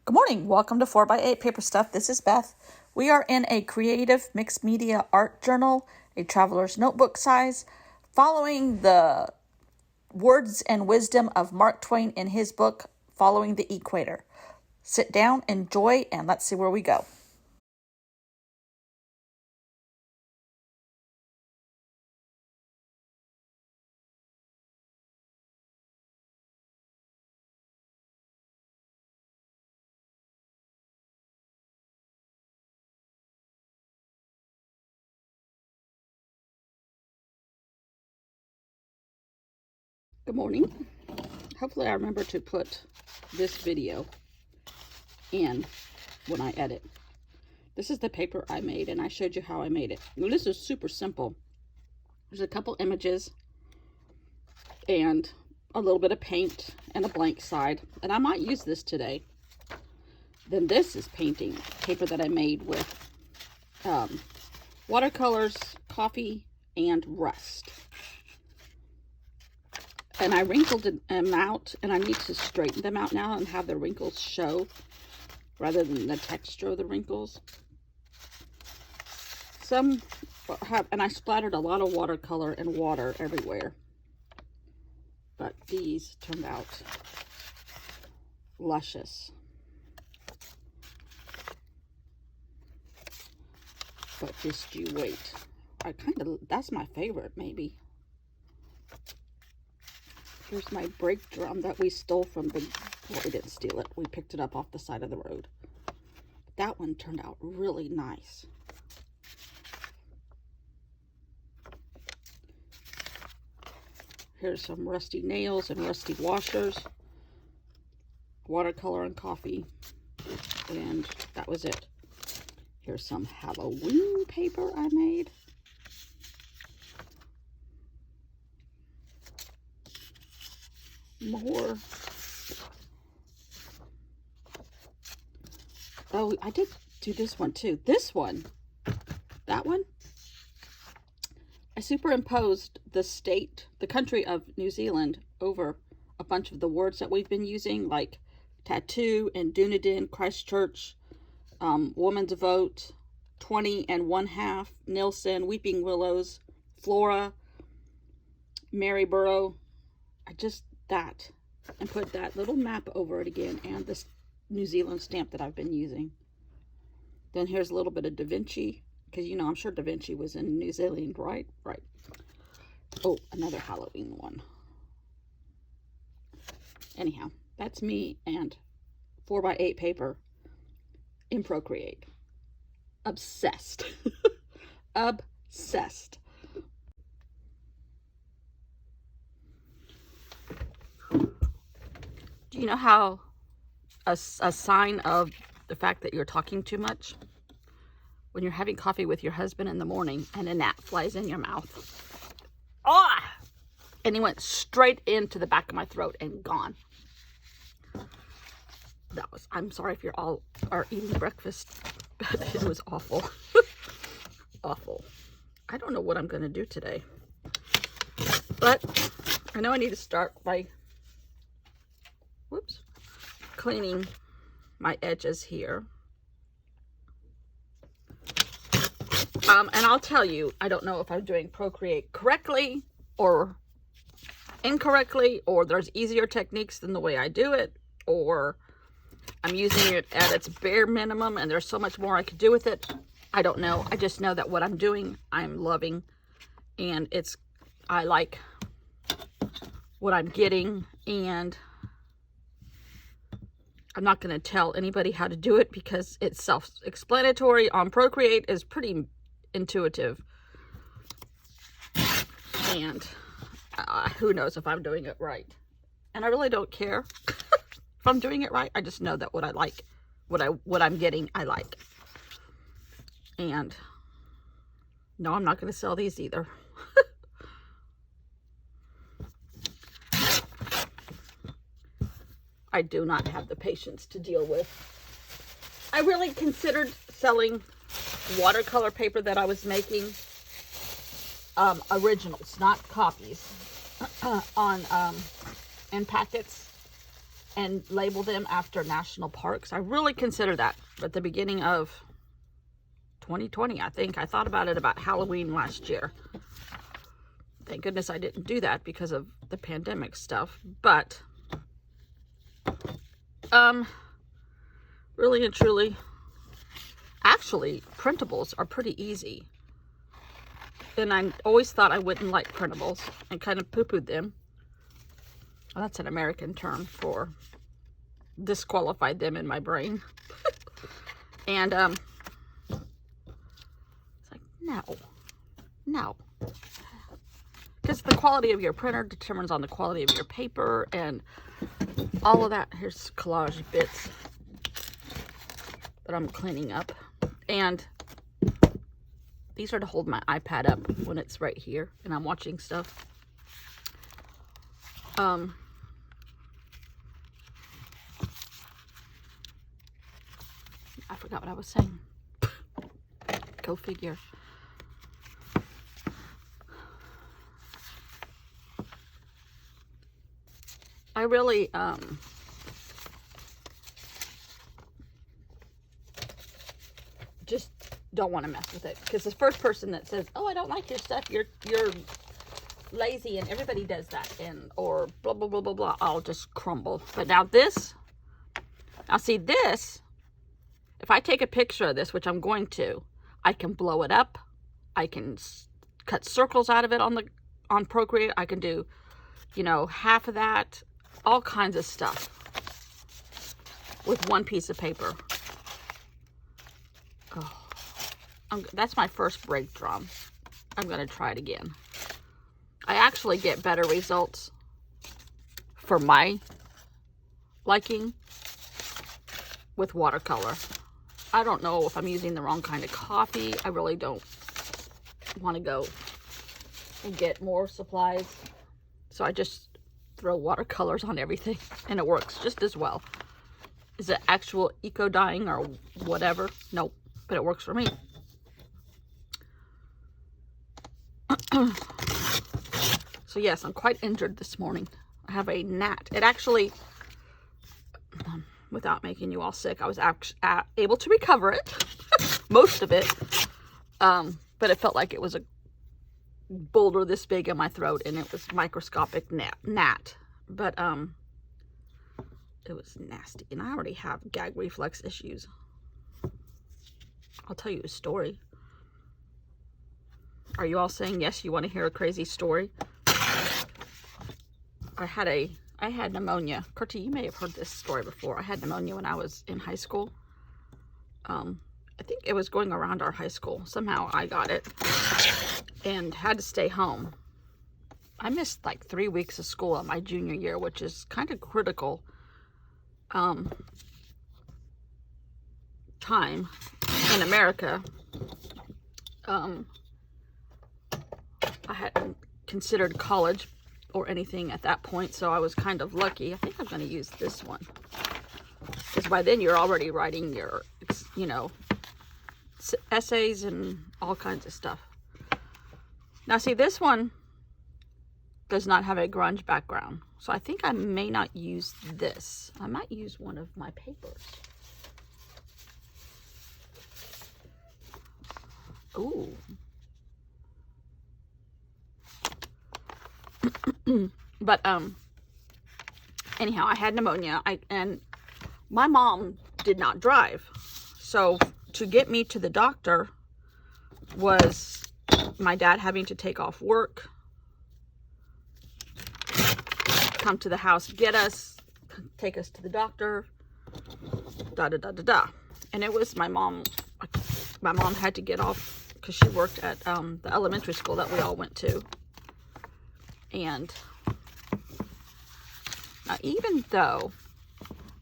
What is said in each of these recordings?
Good morning. Welcome to 4x8 Paper Stuff. This is Beth. We are in a creative mixed media art journal, a traveler's notebook size, following the words and wisdom of Mark Twain in his book, Following the Equator. Sit down, enjoy, and let's see where we go. Good morning. Hopefully I remember to put this video in when I edit. This is the paper I made, and I showed you how I made it. Now, this is super simple. There's a couple images and a little bit of paint and a blank side, and I might use this today. Then this is painting paper that I made with watercolors, coffee, and rust. And I wrinkled them out, and I need to straighten them out now and have the wrinkles show rather than the texture of the wrinkles. Some have, and I splattered a lot of watercolor and water everywhere. But these turned out luscious. But just you wait. That's my favorite, maybe. Here's my brake drum that we stole from well, we didn't steal it. We picked it up off the side of the road. But that one turned out really nice. Here's some rusty nails and rusty washers. Watercolor and coffee. And that was it. Here's some Halloween paper I made. More. Oh, I did do this one too. This one, that one, I superimposed the country of New Zealand over a bunch of the words that we've been using, like tattoo and Dunedin, Christchurch, woman's vote, 20 1/2, Nilsson, Weeping Willows, Flora, Maryborough. That, and put that little map over it again, and this New Zealand stamp that I've been using. Then here's a little bit of Da Vinci, because you know I'm sure Da Vinci was in New Zealand, right? Right. Oh, another Halloween one. Anyhow, that's me and 4x8 paper in Procreate. Obsessed. Obsessed. Do you know how a sign of the fact that you're talking too much? When you're having coffee with your husband in the morning and a gnat flies in your mouth. Ah! And he went straight into the back of my throat and gone. I'm sorry if you're all are eating breakfast, but it was awful. Awful. I don't know what I'm going to do today. But I know I need to start by cleaning my edges here. And I'll tell you, I don't know if I'm doing Procreate correctly or incorrectly, or there's easier techniques than the way I do it, or I'm using it at its bare minimum and there's so much more I could do with it. I don't know. I just know that what I'm doing, I'm loving, and I like what I'm getting, and I'm not going to tell anybody how to do it because it's self-explanatory. On Procreate is pretty intuitive. And who knows if I'm doing it right. And I really don't care if I'm doing it right. I just know that what I like, what I'm getting, I like. And no, I'm not going to sell these either. I do not have the patience to deal with. I really considered selling watercolor paper that I was making, originals, not copies, in packets, and label them after national parks. I really consider that at the beginning of 2020, I think. I thought about it about Halloween last year. Thank goodness I didn't do that because of the pandemic stuff. But, really and truly, actually, printables are pretty easy. And I always thought I wouldn't like printables and kind of poo-pooed them. Well, that's an American term for disqualified them in my brain. And it's like, no. Because the quality of your printer determines on the quality of your paper and all of that. Here's collage bits that I'm cleaning up. And these are to hold my iPad up when it's right here and I'm watching stuff. I forgot what I was saying. Go figure. I really, just don't want to mess with it. Because the first person that says, oh, I don't like your stuff, you're lazy, and everybody does that, and or blah, blah, blah, blah, blah, I'll just crumble. But now this, see this, if I take a picture of this, which I'm going to, I can blow it up. I can cut circles out of it on Procreate. I can do, half of that. All kinds of stuff with one piece of paper. Oh, that's my first break drum. I'm going to try it again. I actually get better results for my liking with watercolor. I don't know if I'm using the wrong kind of coffee. I really don't want to go and get more supplies. So I just throw watercolors on everything and it works just as well. Is it actual eco dyeing or whatever? Nope, but it works for me. So yes, I'm quite injured this morning. I have a gnat. It actually, without making you all sick, I was able to recover it, most of it, but it felt like it was a boulder this big in my throat, and it was microscopic gnat, but it was nasty, and I already have gag reflex issues. I'll tell you a story. Are you all saying yes, you want to hear a crazy story? I had pneumonia. Kurtie, you may have heard this story before. I had pneumonia when I was in high school. I think it was going around our high school. Somehow I got it and had to stay home. I missed like 3 weeks of school in my junior year, which is kind of critical time in America. I hadn't considered college or anything at that point, so I was kind of lucky. I think I'm going to use this one, because by then you're already writing your, essays and all kinds of stuff. Now see, this one does not have a grunge background, so I think I may not use this. I might use one of my papers. Ooh. But anyhow, I had pneumonia, and my mom did not drive, so to get me to the doctor was my dad having to take off work, come to the house, get us, take us to the doctor, and it was my mom had to get off because she worked at the elementary school that we all went to. And even though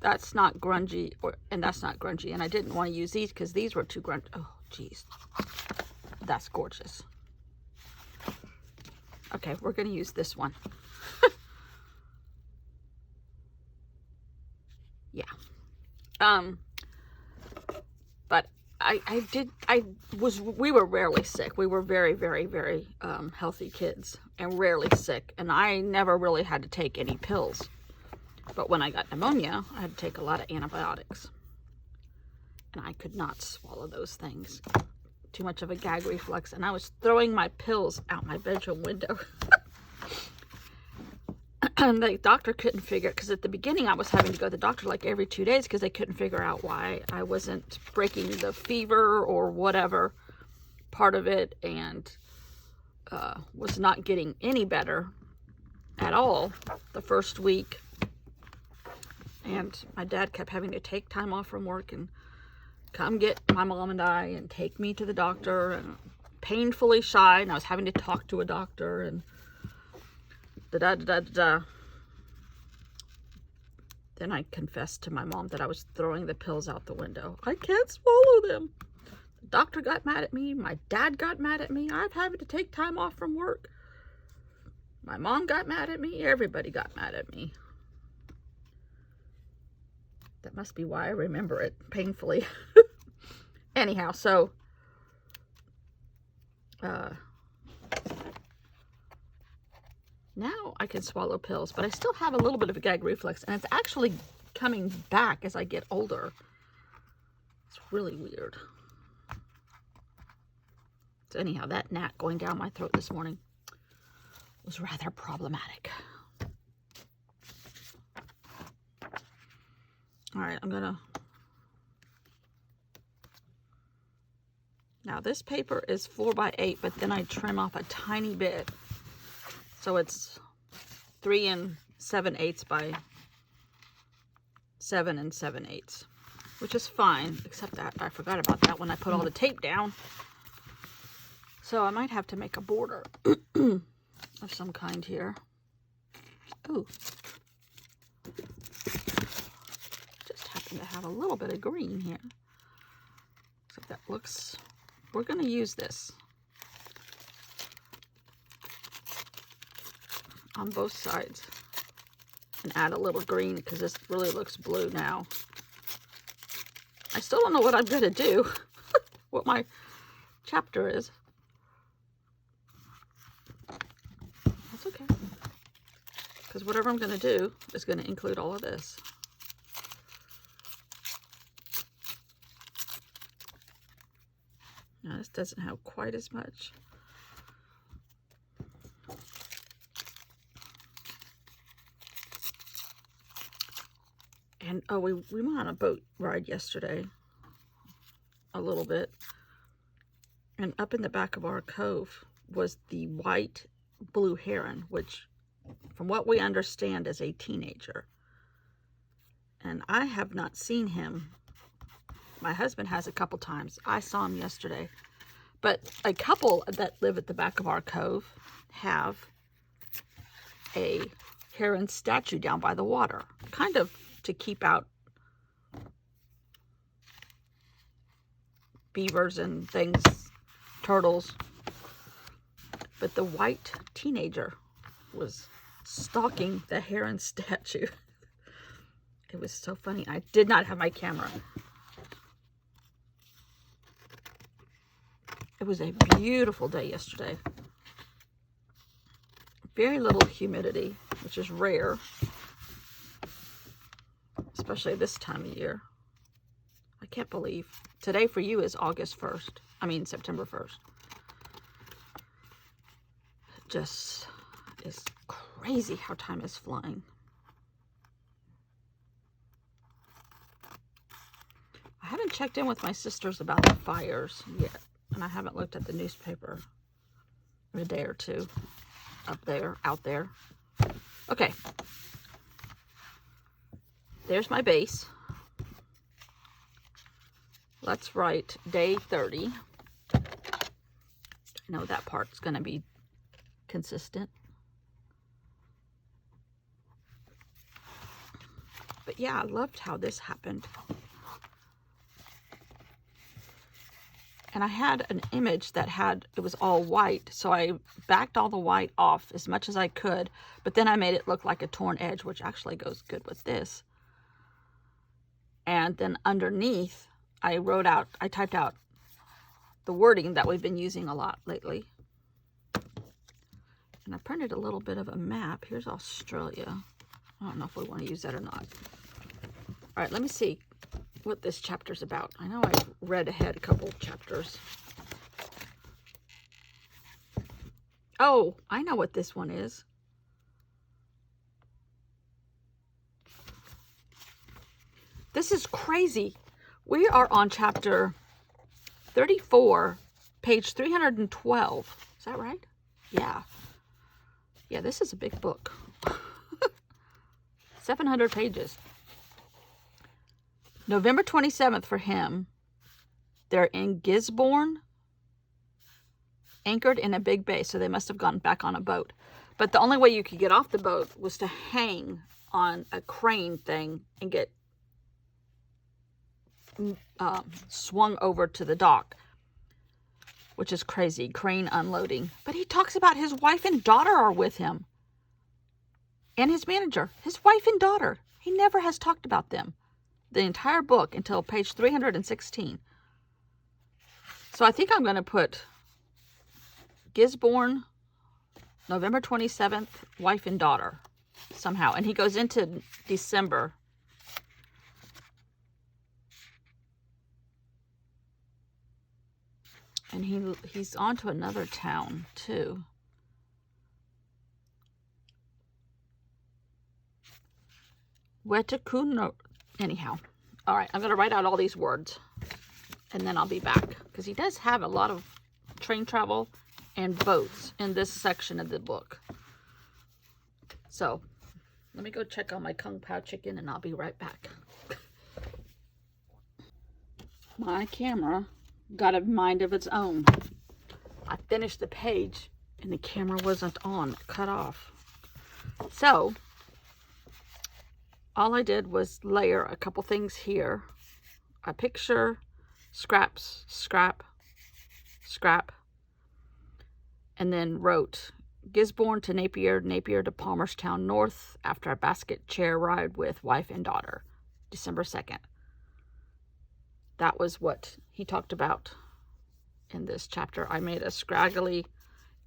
that's not grungy, and that's not grungy, and I didn't want to use these because these were too grungy. Oh, geez. That's gorgeous. Okay, we're going to use this one. Yeah. But we were rarely sick. We were very, very, very healthy kids and rarely sick. And I never really had to take any pills. But when I got pneumonia, I had to take a lot of antibiotics. And I could not swallow those things. Too much of a gag reflex. And I was throwing my pills out my bedroom window. And the doctor couldn't figure it, because at the beginning I was having to go to the doctor like every 2 days because they couldn't figure out why I wasn't breaking the fever or whatever part of it, and was not getting any better at all the first week. And my dad kept having to take time off from work and come get my mom and I and take me to the doctor, and painfully shy, and I was having to talk to a doctor and da-da-da-da-da. Then I confessed to my mom that I was throwing the pills out the window. I can't swallow them. The doctor got mad at me. My dad got mad at me. I've having to take time off from work. My mom got mad at me. Everybody got mad at me. That must be why I remember it painfully. Anyhow, so now I can swallow pills, but I still have a little bit of a gag reflex, and it's actually coming back as I get older. It's really weird. So anyhow, that gnat going down my throat this morning was rather problematic. All right, now this paper is 4x8, but then I trim off a tiny bit. So it's 3 7/8 by 7 7/8, which is fine, except that I forgot about that when I put all the tape down. So I might have to make a border of some kind here. Ooh. Just happen to have a little bit of green here. So that looks, we're going to use this on both sides and add a little green, because this really looks blue now. I still don't know what I'm going to do, what my chapter is. That's okay, because whatever I'm going to do is going to include all of this. Now this doesn't have quite as much. And oh, we went on a boat ride yesterday a little bit, and up in the back of our cove was the white blue heron, which from what we understand is a teenager. And I have not seen him. My husband has a couple times. I saw him yesterday. But a couple that live at the back of our cove have a heron statue down by the water, kind of to keep out beavers and things, turtles. But the white teenager was stalking the heron statue. It was so funny. I did not have my camera. It was a beautiful day yesterday. Very little humidity, which is rare, especially this time of year. I can't believe today for you is September 1st. It just is crazy how time is flying. I haven't checked in with my sisters about the fires yet, and I haven't looked at the newspaper in a day or two out there. Okay. There's my base. Let's write day 30. I know that part's going to be consistent. But yeah, I loved how this happened. And I had an image that it was all white, so I backed all the white off as much as I could, but then I made it look like a torn edge, which actually goes good with this. And then underneath, I typed out the wording that we've been using a lot lately. And I printed a little bit of a map. Here's Australia. I don't know if we want to use that or not. All right, let me see what this chapter's about. I know I read ahead a couple chapters. Oh, I know what this one is. This is crazy. We are on chapter 34, page 312. Is that right? Yeah. Yeah, this is a big book. 700 pages. November 27th for him. They're in Gisborne, anchored in a big bay, so they must have gone back on a boat. But the only way you could get off the boat was to hang on a crane thing and get swung over to the dock, which is crazy. Crane unloading. But he talks about his wife and daughter are with him, and his manager. His wife and daughter. He never has talked about them the entire book until page 316. So I think I'm going to put Gisborne, November 27th, wife and daughter somehow. And he goes into December. And he's on to another town, too. Wetakuno. Anyhow. All right, I'm going to write out all these words. And then I'll be back. Because he does have a lot of train travel and boats in this section of the book. So, let me go check on my Kung Pao chicken and I'll be right back. My camera got a mind of its own. I finished the page and the camera wasn't on, cut off. So, all I did was layer a couple things here. A picture, scraps, scrap, scrap. And then wrote Gisborne to Napier, Napier to Palmerstown North after a basket chair ride with wife and daughter, December 2nd. That was what he talked about in this chapter. I made a scraggly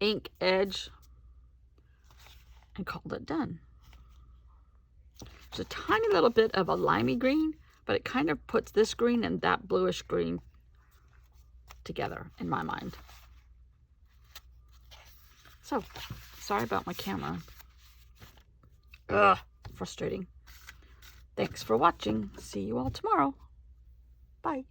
ink edge and called it done. It's a tiny little bit of a limey green, but it kind of puts this green and that bluish green together in my mind. So, sorry about my camera. Ugh, frustrating. Thanks for watching. See you all tomorrow. Bye.